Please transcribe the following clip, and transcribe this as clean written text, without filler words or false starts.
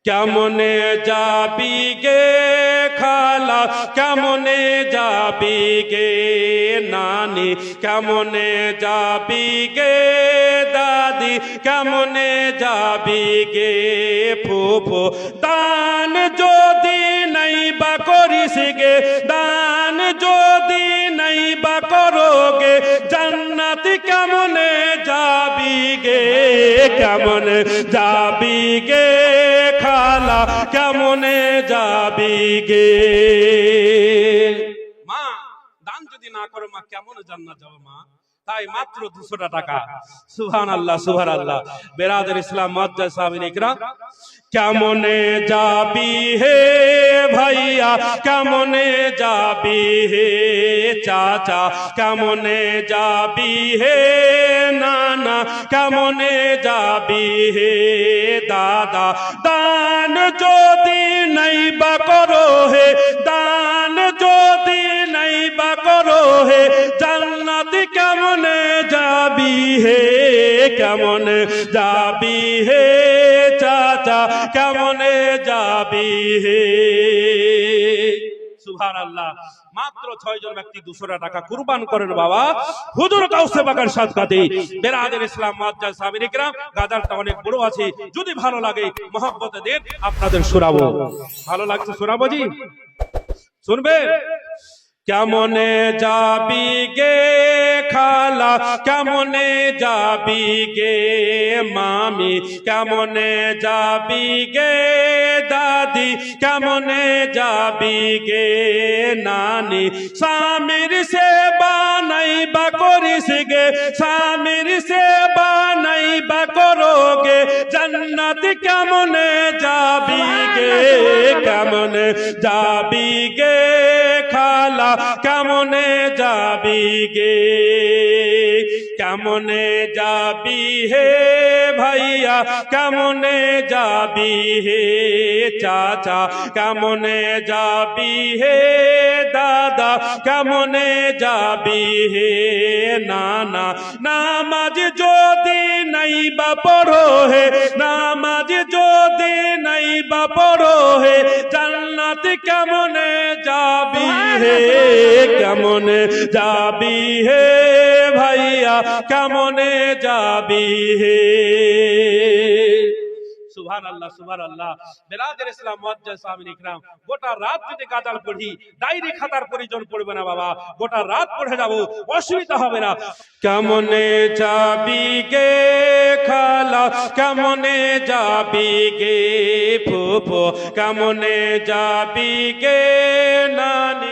কেমনে যাবি গে খালা, কেমনে যাবি গে নানি, কেমনে যাবি গে দাদি, কেমনে যাবি গে ফুফু। দান যদি নাই বা করিস গে, দান যদি নাই বা করোগে, জান্নাত কেমনে যাবি গে, কেমনে যাবি গে খালা, কেমনে যাবি গে। মা দান যদি না করো মা কেমনে জান্নাত যাবে মা? তাই মাত্র 200 টাকা। সুবহানাল্লাহ সুবহানাল্লাহ। বেরাদের ইসলাম মুআজ্জাজ সাহাবীন ইকরাম, কেমনে যাবি হে ভাইয়া, কেমনে যাবি হে চাচা, কেমনে যাবি হে নানা, কেমনে যাবি হে দাদা। দান যদি নাই বা করো হে, দান যদি নাই বা করো হে, জান্নাত কেমনে যাবি হে, কেমনে যাবি হে চাচা, কেমনে যাবি হে। সুবহানাল্লাহ। মাত্র 6 জন ব্যক্তি 200 টাকা কুরবান করেন বাবা হুজুর কাউসে বাগার সাদকাতে। বেরাদের ইসলাম মুআজ্জাজ সাহাবীন ইকরাম, গাদারটা অনেক বড় আছে, যদি ভালো লাগে মহব্বতে দেন আপনাদের শোনাবো। ভালো লাগছে শোনাবো জি, শুনবে? কেমনে যাবি গে খালা, কেমনে যাবি গে মামি, কেমনে যাবি গে দাদি, কেমনে যাবি গে নানি। স্বামীর সেবা নাই বা করিস গে, স্বামীর সেবা নাই বা করোগে, জান্নাত কেমনে যাবি গে, কেমনে যাবি গে খালা, কেমনে যাবি গে। কেমনে যাবি হে ভাইয়া, কেমনে যাবি হে চাচা, কেমনে যাবি হে দাদা, কেমনে যাবি হে নানা। নামাজ যদি নাই বা পড়ো হে, নামাজ যদি নাই বা পড়ো হে, জান্নাত কেমনে যাবি হে, কেমনে যাবি হে ভাইয়া, কেমনে যাবি হে। সুবহানাল্লাহ সুবহানাল্লাহ। বেরাদের ইসলাম মুআজ্জাজ সাহাবীন ইকরাম, গোটা রাত যদি গাদাল পড়ি, ডায়েরি খাতার প্রয়োজন পড়বে না বাবা, গোটা রাত পড়ে যাব, অসুবিধা হবে না। কেমনে যাবি গে খালা, কেমনে যাবি গে ফুফু, কেমনে যাবি গে নানি।